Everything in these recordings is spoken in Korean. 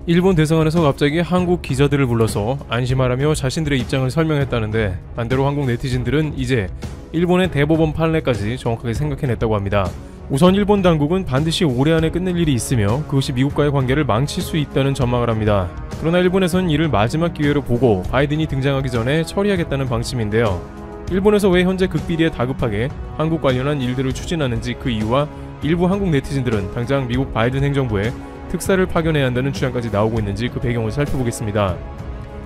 일본 대사관에서 갑자기 한국 기자들을 불러서 안심하라며 자신들의 입장을 설명했다는데, 반대로 한국 네티즌들은 이제 일본의 대법원 판례까지 정확하게 생각해냈다고 합니다. 우선 일본 당국은 반드시 올해 안에 끝낼 일이 있으며 그것이 미국과의 관계를 망칠 수 있다는 전망을 합니다. 그러나 일본에선 이를 마지막 기회로 보고 바이든이 등장하기 전에 처리하겠다는 방침인데요. 일본에서 왜 현재 극비리에 다급하게 한국 관련한 일들을 추진하는지 그 이유와 일부 한국 네티즌들은 당장 미국 바이든 행정부에 특사를 파견해야 한다는 주장까지 나오고 있는지 그 배경을 살펴보겠습니다.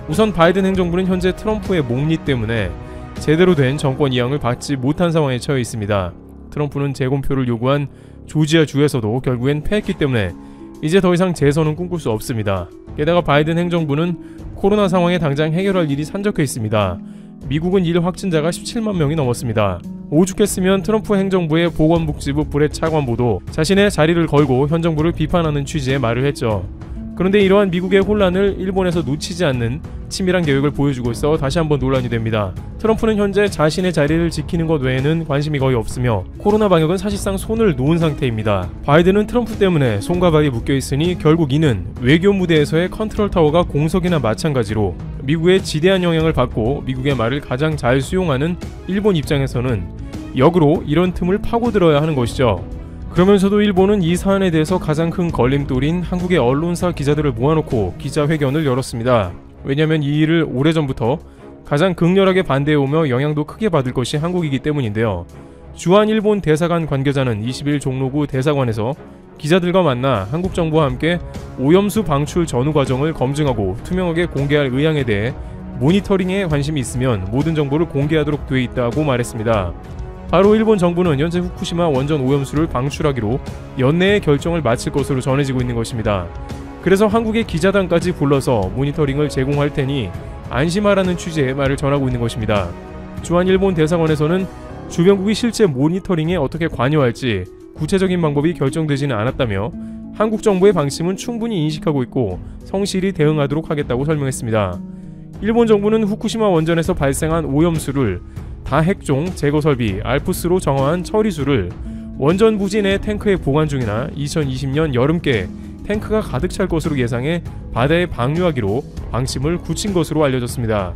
우선 바이든 행정부는 현재 트럼프의 목리 때문에 제대로 된 정권 이양을 받지 못한 상황에 처해 있습니다. 트럼프는 재검표를 요구한 조지아 주에서도 결국엔 패했기 때문에 이제 더 이상 재선은 꿈꿀 수 없습니다. 게다가 바이든 행정부는 코로나 상황에 당장 해결할 일이 산적해 있습니다. 미국은 일 확진자가 17만 명이 넘었습니다. 오죽했으면 트럼프 행정부의 보건복지부 브렛 차관보도 자신의 자리를 걸고 현 정부를 비판하는 취지의 말을 했죠. 그런데 이러한 미국의 혼란을 일본에서 놓치지 않는 치밀한 계획을 보여주고 있어 다시 한번 논란이 됩니다. 트럼프는 현재 자신의 자리를 지키는 것 외에는 관심이 거의 없으며 코로나 방역은 사실상 손을 놓은 상태입니다. 바이든은 트럼프 때문에 손과 발이 묶여있으니 결국 이는 외교 무대에서의 컨트롤 타워가 공석이나 마찬가지로 미국의 지대한 영향을 받고 미국의 말을 가장 잘 수용하는 일본 입장에서는 역으로 이런 틈을 파고들어야 하는 것이죠. 그러면서도 일본은 이 사안에 대해서 가장 큰 걸림돌인 한국의 언론사 기자들을 모아놓고 기자회견을 열었습니다. 왜냐하면 이 일을 오래전부터 가장 극렬하게 반대해오며 영향도 크게 받을 것이 한국이기 때문인데요. 주한 일본 대사관 관계자는 20일 종로구 대사관에서 기자들과 만나 한국 정부와 함께 오염수 방출 전후 과정을 검증하고 투명하게 공개할 의향에 대해 모니터링에 관심이 있으면 모든 정보를 공개하도록 돼 있다고 말했습니다. 바로 일본 정부는 현재 후쿠시마 원전 오염수를 방출하기로 연내에 결정을 마칠 것으로 전해지고 있는 것입니다. 그래서 한국의 기자단까지 불러서 모니터링을 제공할 테니 안심하라는 취지의 말을 전하고 있는 것입니다. 주한 일본 대사관에서는 주변국이 실제 모니터링에 어떻게 관여할지 구체적인 방법이 결정되지는 않았다며 한국 정부의 방침은 충분히 인식하고 있고 성실히 대응하도록 하겠다고 설명했습니다. 일본 정부는 후쿠시마 원전에서 발생한 오염수를 다핵종 제거 설비 알프스로 정화한 처리수를 원전 부지 내 탱크에 보관 중이나 2020년 여름께 탱크가 가득 찰 것으로 예상해 바다에 방류하기로 방침을 굳힌 것으로 알려졌습니다.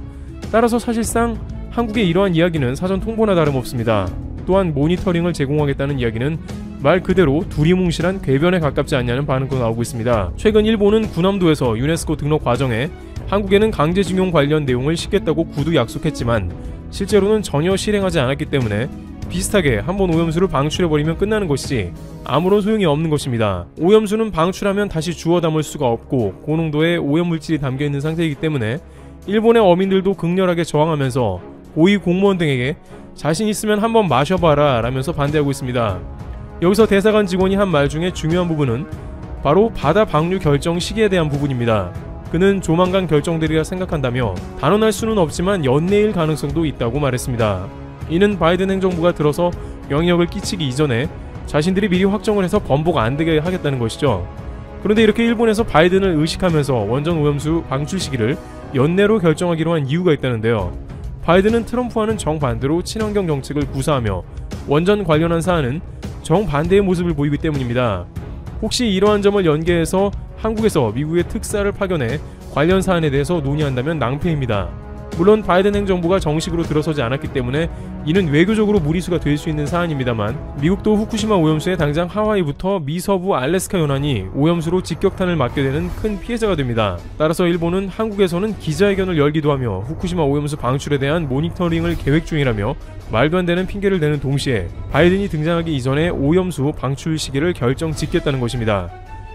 따라서 사실상 한국의 이러한 이야기는 사전 통보나 다름없습니다. 또한 모니터링을 제공하겠다는 이야기는 말 그대로 두리뭉실한 궤변에 가깝지 않냐는 반응도 나오고 있습니다. 최근 일본은 구남도에서 유네스코 등록 과정에 한국에는 강제징용 관련 내용을 싣겠다고 구두 약속했지만 실제로는 전혀 실행하지 않았기 때문에 비슷하게 한번 오염수를 방출해버리면 끝나는 것이지 아무런 소용이 없는 것입니다. 오염수는 방출하면 다시 주워 담을 수가 없고 고농도의 오염물질이 담겨있는 상태이기 때문에 일본의 어민들도 극렬하게 저항하면서 고위 공무원 등에게 자신 있으면 한번 마셔봐라 라면서 반대하고 있습니다. 여기서 대사관 직원이 한 말 중에 중요한 부분은 바로 바다 방류 결정 시기에 대한 부분입니다. 그는 조만간 결정되리라 생각한다며 단언할 수는 없지만 연내일 가능성도 있다고 말했습니다. 이는 바이든 행정부가 들어서 영향력을 끼치기 이전에 자신들이 미리 확정을 해서 번복 안되게 하겠다는 것이죠. 그런데 이렇게 일본에서 바이든을 의식하면서 원전 오염수 방출 시기를 연내로 결정하기로 한 이유가 있다는데요. 바이든은 트럼프와는 정반대로 친환경 정책을 구사하며 원전 관련한 사안은 정반대의 모습을 보이기 때문입니다. 혹시 이러한 점을 연계해서 한국에서 미국의 특사를 파견해 관련 사안에 대해서 논의한다면 낭패입니다. 물론 바이든 행정부가 정식으로 들어서지 않았기 때문에 이는 외교적으로 무리수가 될 수 있는 사안입니다만 미국도 후쿠시마 오염수에 당장 하와이부터 미서부 알래스카 연안이 오염수로 직격탄을 맞게 되는 큰 피해자가 됩니다. 따라서 일본은 한국에서는 기자회견을 열기도 하며 후쿠시마 오염수 방출에 대한 모니터링을 계획 중이라며 말도 안 되는 핑계를 대는 동시에 바이든이 등장하기 이전에 오염수 방출 시기를 결정 짓겠다는 것입니다.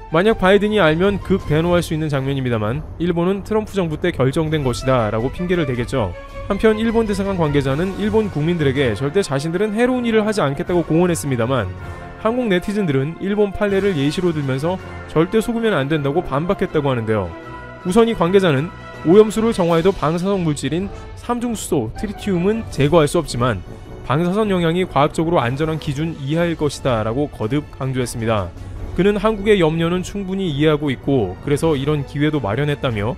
만약 바이든이 알면 극대노할 수 있는 장면입니다만 일본은 트럼프 정부 때 결정된 것이다 라고 핑계를 대겠죠. 한편 일본 대사관 관계자는 일본 국민들에게 절대 자신들은 해로운 일을 하지 않겠다고 공언했습니다만 한국 네티즌들은 일본 판례를 예시로 들면서 절대 속으면 안 된다고 반박했다고 하는데요. 우선 이 관계자는 오염수를 정화해도 방사성 물질인 삼중수소 트리티움은 제거할 수 없지만 방사선 영향이 과학적으로 안전한 기준 이하일 것이다 라고 거듭 강조했습니다. 그는 한국의 염려는 충분히 이해하고 있고 그래서 이런 기회도 마련했다며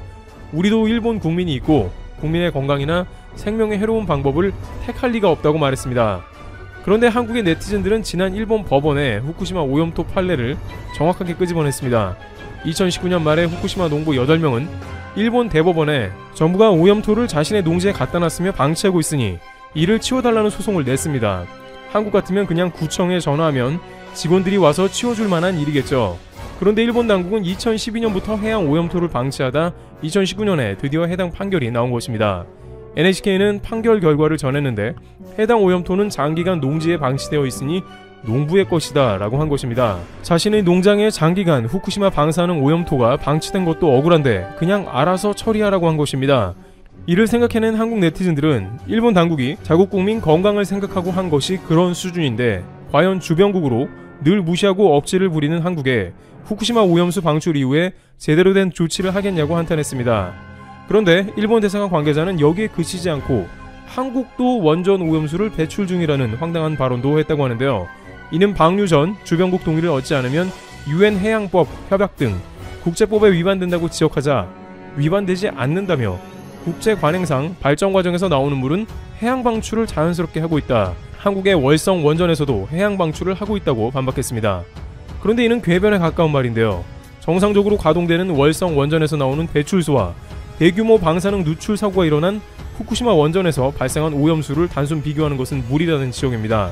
우리도 일본 국민이 있고 국민의 건강이나 생명에 해로운 방법을 택할 리가 없다고 말했습니다. 그런데 한국의 네티즌들은 지난 일본 법원의 후쿠시마 오염토 판례를 정확하게 끄집어냈습니다. 2019년 말에 후쿠시마 농부 8명은 일본 대법원에 정부가 오염토를 자신의 농지에 갖다 놨으며 방치하고 있으니 이를 치워달라는 소송을 냈습니다. 한국 같으면 그냥 구청에 전화하면 직원들이 와서 치워줄 만한 일이겠죠. 그런데 일본 당국은 2012년부터 해양 오염토를 방치하다 2019년에 드디어 해당 판결이 나온 것입니다. NHK는 판결 결과를 전했는데 해당 오염토는 장기간 농지에 방치되어 있으니 농부의 것이다 라고 한 것입니다. 자신의 농장에 장기간 후쿠시마 방사능 오염토가 방치된 것도 억울한데 그냥 알아서 처리하라고 한 것입니다. 이를 생각해낸 한국 네티즌들은 일본 당국이 자국 국민 건강을 생각하고 한 것이 그런 수준인데 과연 주변국으로 늘 무시하고 억지를 부리는 한국에 후쿠시마 오염수 방출 이후에 제대로 된 조치를 하겠냐고 한탄했습니다. 그런데 일본 대사관 관계자는 여기에 그치지 않고 한국도 원전 오염수를 배출 중이라는 황당한 발언도 했다고 하는데요. 이는 방류 전 주변국 동의를 얻지 않으면 유엔 해양법 협약 등 국제법에 위반된다고 지적하자 위반되지 않는다며 국제 관행상 발전 과정에서 나오는 물은 해양 방출을 자연스럽게 하고 있다. 한국의 월성 원전에서도 해양 방출을 하고 있다고 반박했습니다. 그런데 이는 궤변에 가까운 말인데요. 정상적으로 가동되는 월성 원전에서 나오는 배출수와 대규모 방사능 누출 사고가 일어난 후쿠시마 원전에서 발생한 오염수를 단순 비교하는 것은 무리라는 지적입니다.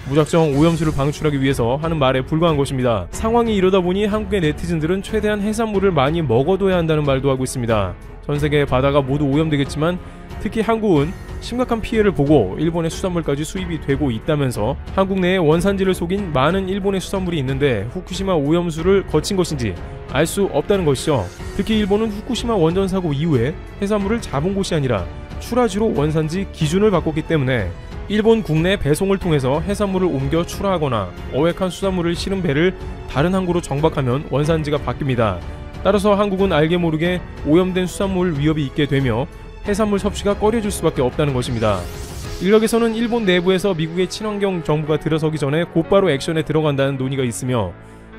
무작정 오염수를 방출하기 위해서 하는 말에 불과한 것입니다. 상황이 이러다 보니 한국의 네티즌들은 최대한 해산물을 많이 먹어둬야 한다는 말도 하고 있습니다. 전 세계의 바다가 모두 오염되겠지만 특히 한국은 심각한 피해를 보고 일본의 수산물까지 수입이 되고 있다면서 한국 내에 원산지를 속인 많은 일본의 수산물이 있는데 후쿠시마 오염수를 거친 것인지 알 수 없다는 것이죠. 특히 일본은 후쿠시마 원전 사고 이후에 해산물을 잡은 곳이 아니라 출하지로 원산지 기준을 바꿨기 때문에 일본 국내 배송을 통해서 해산물을 옮겨 출하하거나 어획한 수산물을 실은 배를 다른 항구로 정박하면 원산지가 바뀝니다. 따라서 한국은 알게 모르게 오염된 수산물 위협이 있게 되며 해산물 섭취가 꺼려질 수밖에 없다는 것입니다. 인력에서는 일본 내부에서 미국의 친환경 정부가 들어서기 전에 곧바로 액션에 들어간다는 논의가 있으며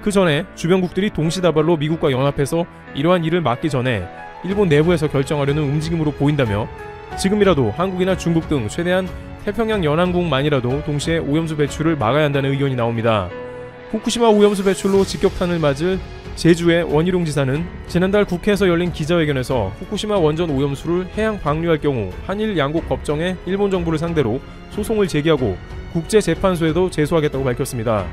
그 전에 주변국들이 동시다발로 미국과 연합해서 이러한 일을 막기 전에 일본 내부에서 결정하려는 움직임으로 보인다며 지금이라도 한국이나 중국 등 최대한 태평양 연안국만이라도 동시에 오염수 배출을 막아야 한다는 의견이 나옵니다. 후쿠시마 오염수 배출로 직격탄을 맞을 제주의 원희룡 지사는 지난달 국회에서 열린 기자회견에서 후쿠시마 원전 오염수를 해양 방류할 경우 한일 양국 법정에 일본 정부를 상대로 소송을 제기하고 국제재판소에도 제소하겠다고 밝혔습니다.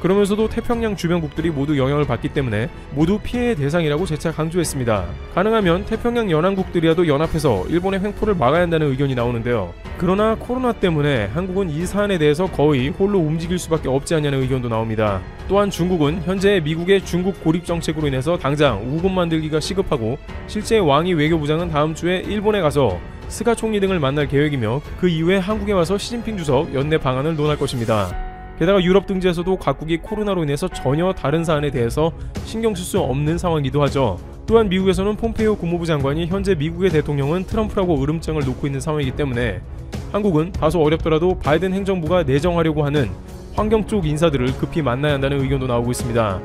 그러면서도 태평양 주변국들이 모두 영향을 받기 때문에 모두 피해의 대상이라고 재차 강조했습니다. 가능하면 태평양 연안국들이라도 연합해서 일본의 횡포를 막아야 한다는 의견이 나오는데요. 그러나 코로나 때문에 한국은 이 사안에 대해서 거의 홀로 움직일 수밖에 없지 않냐는 의견도 나옵니다. 또한 중국은 현재 미국의 중국 고립 정책으로 인해서 당장 우군 만들기가 시급하고 실제 왕이 외교부장은 다음 주에 일본에 가서 스가 총리 등을 만날 계획이며 그 이후에 한국에 와서 시진핑 주석 연내 방안을 논할 것입니다. 게다가 유럽 등지에서도 각국이 코로나로 인해서 전혀 다른 사안에 대해서 신경 쓸 수 없는 상황이기도 하죠. 또한 미국에서는 폼페이오 국무부 장관이 현재 미국의 대통령은 트럼프라고 으름장을 놓고 있는 상황이기 때문에 한국은 다소 어렵더라도 바이든 행정부가 내정하려고 하는 환경 쪽 인사들을 급히 만나야 한다는 의견도 나오고 있습니다.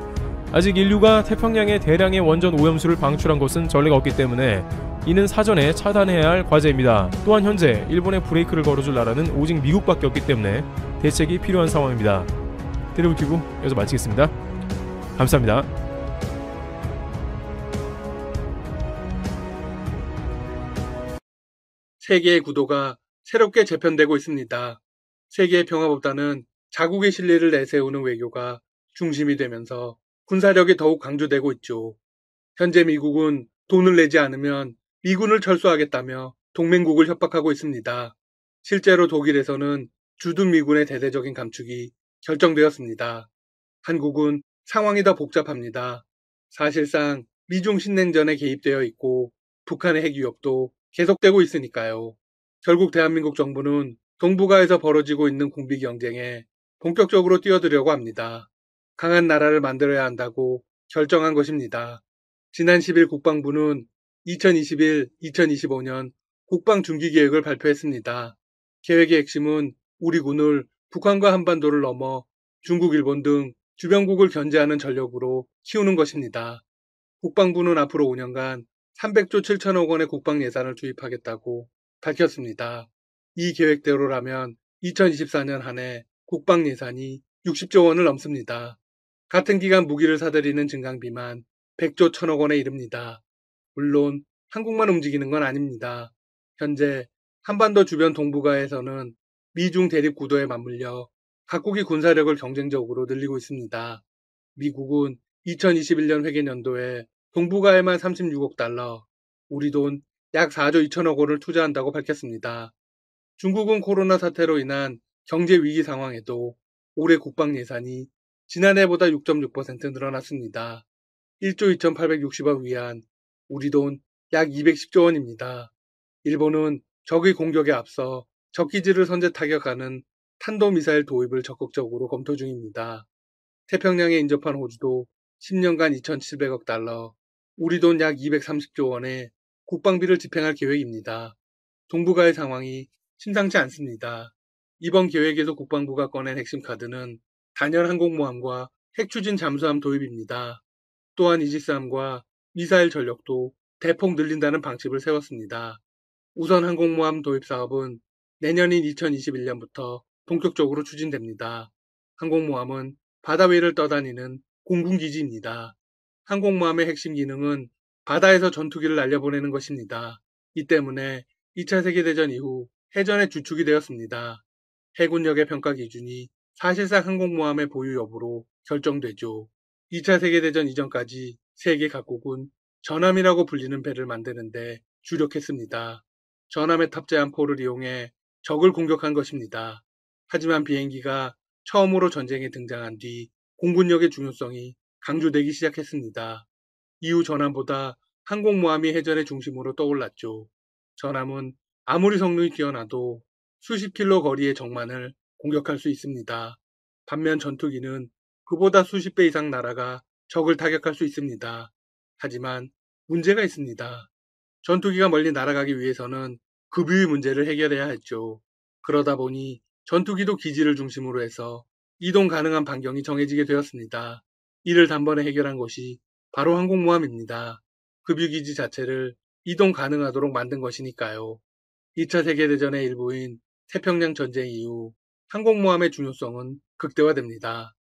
아직 인류가 태평양에 대량의 원전 오염수를 방출한 것은 전례가 없기 때문에 이는 사전에 차단해야 할 과제입니다. 또한 현재 일본에 브레이크를 걸어줄 나라는 오직 미국밖에 없기 때문에 대책이 필요한 상황입니다. 테레비튜브 여기서 마치겠습니다. 감사합니다. 세계의 구도가 새롭게 재편되고 있습니다. 세계의 평화보다는 자국의 신뢰를 내세우는 외교가 중심이 되면서 군사력이 더욱 강조되고 있죠. 현재 미국은 돈을 내지 않으면 미군을 철수하겠다며 동맹국을 협박하고 있습니다. 실제로 독일에서는 주둔 미군의 대대적인 감축이 결정되었습니다. 한국은 상황이 더 복잡합니다. 사실상 미중 신냉전에 개입되어 있고 북한의 핵 위협도 계속되고 있으니까요. 결국 대한민국 정부는 동북아에서 벌어지고 있는 군비 경쟁에 본격적으로 뛰어들려고 합니다. 강한 나라를 만들어야 한다고 결정한 것입니다. 지난 10일 국방부는 2021-2025년 국방중기계획을 발표했습니다. 계획의 핵심은 우리 군을 북한과 한반도를 넘어 중국, 일본 등 주변국을 견제하는 전력으로 키우는 것입니다. 국방부는 앞으로 5년간 300조 7천억 원의 국방 예산을 투입하겠다고 밝혔습니다. 이 계획대로라면 2024년 한 해 국방 예산이 60조 원을 넘습니다. 같은 기간 무기를 사들이는 증강비만 100조 1000억 원에 이릅니다. 물론 한국만 움직이는 건 아닙니다. 현재 한반도 주변 동북아에서는 미중 대립 구도에 맞물려 각국이 군사력을 경쟁적으로 늘리고 있습니다. 미국은 2021년 회계연도에 동북아에만 36억 달러, 우리 돈 약 4조 2천억 원을 투자한다고 밝혔습니다. 중국은 코로나 사태로 인한 경제 위기 상황에도 올해 국방 예산이 지난해보다 6.6% 늘어났습니다. 1조 2,860억 위안, 우리 돈 약 210조 원입니다. 일본은 적의 공격에 앞서 적기지를 선제 타격하는 탄도미사일 도입을 적극적으로 검토 중입니다. 태평양에 인접한 호주도 10년간 2,700억 달러, 우리 돈 약 230조 원의 국방비를 집행할 계획입니다. 동북아의 상황이 심상치 않습니다. 이번 계획에서 국방부가 꺼낸 핵심 카드는 단열 항공모함과 핵추진 잠수함 도입입니다. 또한 이지스함과 미사일 전력도 대폭 늘린다는 방침을 세웠습니다. 우선 항공모함 도입 사업은 내년인 2021년부터 본격적으로 추진됩니다. 항공모함은 바다 위를 떠다니는 공군기지입니다. 항공모함의 핵심 기능은 바다에서 전투기를 날려보내는 것입니다. 이 때문에 2차 세계대전 이후 해전의 주축이 되었습니다. 해군력의 평가 기준이 사실상 항공모함의 보유 여부로 결정되죠. 2차 세계대전 이전까지 세계 각국은 전함이라고 불리는 배를 만드는데 주력했습니다. 전함에 탑재한 포를 이용해 적을 공격한 것입니다. 하지만 비행기가 처음으로 전쟁에 등장한 뒤 공군력의 중요성이 강조되기 시작했습니다. 이후 전함보다 항공모함이 해전의 중심으로 떠올랐죠. 전함은 아무리 성능이 뛰어나도 수십 킬로 거리의 적만을 공격할 수 있습니다. 반면 전투기는 그보다 수십 배 이상 날아가 적을 타격할 수 있습니다. 하지만 문제가 있습니다. 전투기가 멀리 날아가기 위해서는 급유의 문제를 해결해야 했죠. 그러다 보니 전투기도 기지를 중심으로 해서 이동 가능한 반경이 정해지게 되었습니다. 이를 단번에 해결한 것이 바로 항공모함입니다. 급유기지 자체를 이동 가능하도록 만든 것이니까요. 2차 세계대전의 일부인 태평양 전쟁 이후 항공모함의 중요성은 극대화됩니다.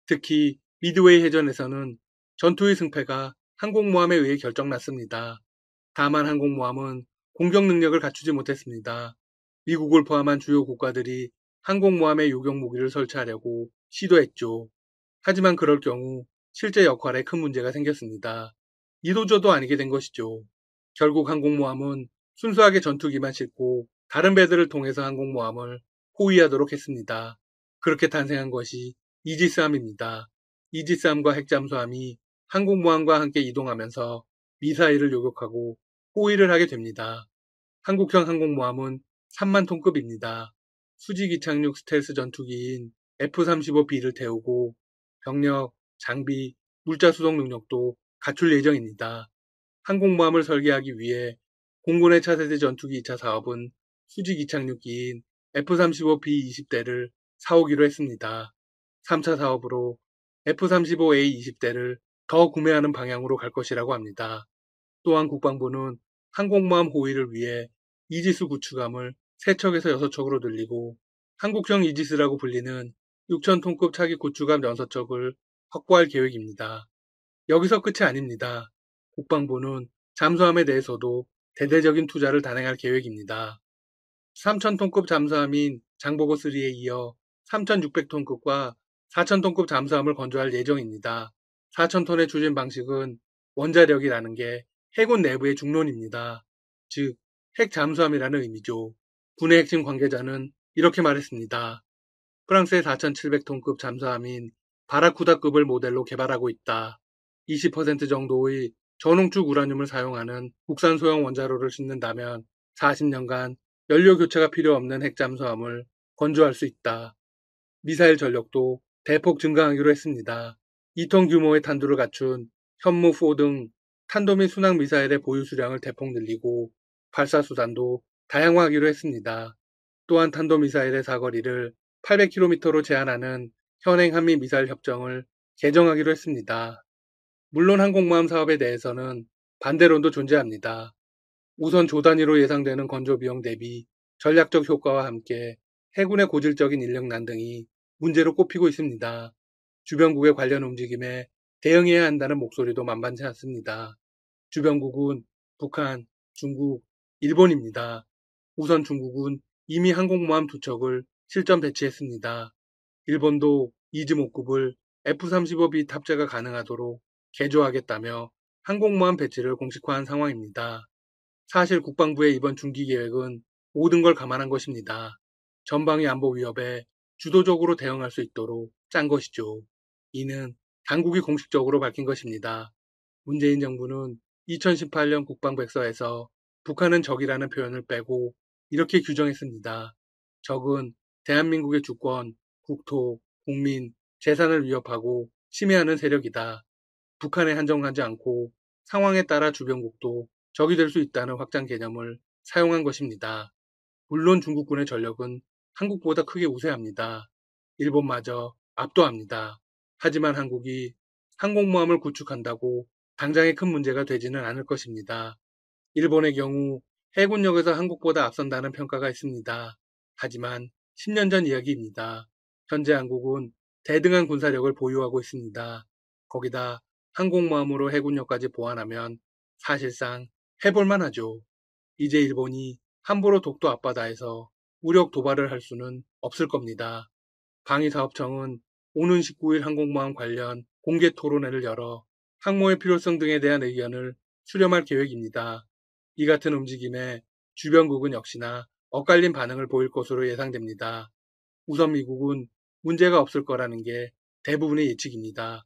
특히 미드웨이 해전에서는 전투의 승패가 항공모함에 의해 결정났습니다. 다만 항공모함은 공격 능력을 갖추지 못했습니다. 미국을 포함한 주요 국가들이 항공모함에 요격 무기를 설치하려고 시도했죠. 하지만 그럴 경우 실제 역할에 큰 문제가 생겼습니다. 이도저도 아니게 된 것이죠. 결국 항공모함은 순수하게 전투기만 싣고 다른 배들을 통해서 항공모함을 호위하도록 했습니다. 그렇게 탄생한 것이 이지스함입니다. 이지스함과 핵잠수함이 항공모함과 함께 이동하면서 미사일을 요격하고 호위를 하게 됩니다. 한국형 항공모함은 3만 톤급입니다. 수직 이착륙 스텔스 전투기인 F-35B를 태우고 병력, 장비, 물자 수송 능력도 갖출 예정입니다. 항공모함을 설계하기 위해 공군의 차세대 전투기 2차 사업은 수직 이착륙기인 F-35B 20대를 사오기로 했습니다. 3차 사업으로 F-35A 20대를 더 구매하는 방향으로 갈 것이라고 합니다. 또한 국방부는 항공모함 호위를 위해 이지스 구축함을 3척에서 6척으로 늘리고 한국형 이지스라고 불리는 6,000톤급 차기 구축함 6척을 확보할 계획입니다. 여기서 끝이 아닙니다. 국방부는 잠수함에 대해서도 대대적인 투자를 단행할 계획입니다. 3,000톤급 잠수함인 장보고3에 이어 3,600톤급과 4,000톤급 잠수함을 건조할 예정입니다. 4,000톤의 추진 방식은 원자력이라는 게 해군 내부의 중론입니다. 즉, 핵 잠수함이라는 의미죠. 군의 핵심 관계자는 이렇게 말했습니다. 프랑스의 4,700톤급 잠수함인 바라쿠다급을 모델로 개발하고 있다. 20% 정도의 전홍축 우라늄을 사용하는 국산 소형 원자로를 싣는다면 40년간 연료 교체가 필요 없는 핵잠수함을 건조할 수 있다. 미사일 전력도 대폭 증강하기로 했습니다. 2톤 규모의 탄두를 갖춘 현무4 등 탄도 및 순항 미사일의 보유 수량을 대폭 늘리고 발사 수단도 다양화하기로 했습니다. 또한 탄도미사일의 사거리를 800km로 제한하는 현행 한미 미사일 협정을 개정하기로 했습니다. 물론 항공모함 사업에 대해서는 반대론도 존재합니다. 우선 조 단위로 예상되는 건조 비용 대비 전략적 효과와 함께 해군의 고질적인 인력난 등이 문제로 꼽히고 있습니다. 주변국의 관련 움직임에 대응해야 한다는 목소리도 만만치 않습니다. 주변국은 북한, 중국, 일본입니다. 우선 중국은 이미 항공모함 2척을 실전 배치했습니다. 일본도 이즈모급을 F-35B 탑재가 가능하도록 개조하겠다며 항공모함 배치를 공식화한 상황입니다. 사실 국방부의 이번 중기 계획은 모든 걸 감안한 것입니다. 전방위 안보 위협에 주도적으로 대응할 수 있도록 짠 것이죠. 이는 당국이 공식적으로 밝힌 것입니다. 문재인 정부는 2018년 국방백서에서 북한은 적이라는 표현을 빼고 이렇게 규정했습니다. 적은 대한민국의 주권, 국토, 국민, 재산을 위협하고 침해하는 세력이다. 북한에 한정하지 않고 상황에 따라 주변국도 적이 될 수 있다는 확장 개념을 사용한 것입니다. 물론 중국군의 전력은 한국보다 크게 우세합니다. 일본마저 압도합니다. 하지만 한국이 항공모함을 구축한다고 당장에 큰 문제가 되지는 않을 것입니다. 일본의 경우 해군력에서 한국보다 앞선다는 평가가 있습니다. 하지만 10년 전 이야기입니다. 현재 한국은 대등한 군사력을 보유하고 있습니다. 거기다 항공모함으로 해군력까지 보완하면 사실상 해볼만 하죠. 이제 일본이 함부로 독도 앞바다에서 무력 도발을 할 수는 없을 겁니다. 방위사업청은 오는 19일 항공모함 관련 공개 토론회를 열어 항모의 필요성 등에 대한 의견을 수렴할 계획입니다. 이 같은 움직임에 주변국은 역시나 엇갈린 반응을 보일 것으로 예상됩니다. 우선 미국은 문제가 없을 거라는 게 대부분의 예측입니다.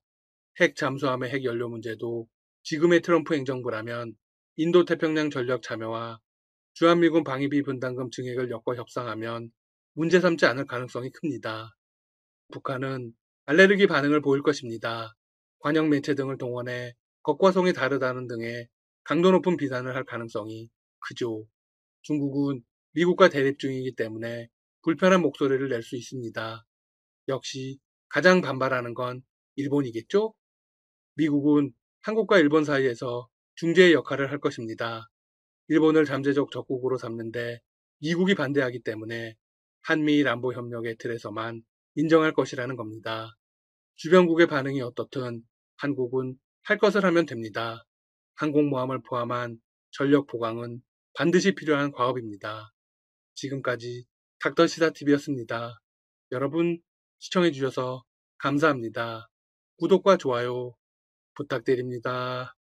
핵 잠수함의 핵 연료 문제도 지금의 트럼프 행정부라면 인도태평양 전력 참여와 주한미군 방위비 분담금 증액을 엮어 협상하면 문제 삼지 않을 가능성이 큽니다. 북한은 알레르기 반응을 보일 것입니다. 관영 매체 등을 동원해 겉과 속이 다르다는 등의 강도 높은 비난을 할 가능성이 크죠. 중국은 미국과 대립 중이기 때문에 불편한 목소리를 낼 수 있습니다. 역시 가장 반발하는 건 일본이겠죠? 미국은 한국과 일본 사이에서 중재의 역할을 할 것입니다. 일본을 잠재적 적국으로 삼는데 미국이 반대하기 때문에 한미일 안보 협력의 틀에서만 인정할 것이라는 겁니다. 주변국의 반응이 어떻든 한국은 할 것을 하면 됩니다. 항공모함을 포함한 전력 보강은 반드시 필요한 과업입니다. 지금까지 닥터시사TV였습니다. 여러분 시청해주셔서 감사합니다. 구독과 좋아요 부탁드립니다.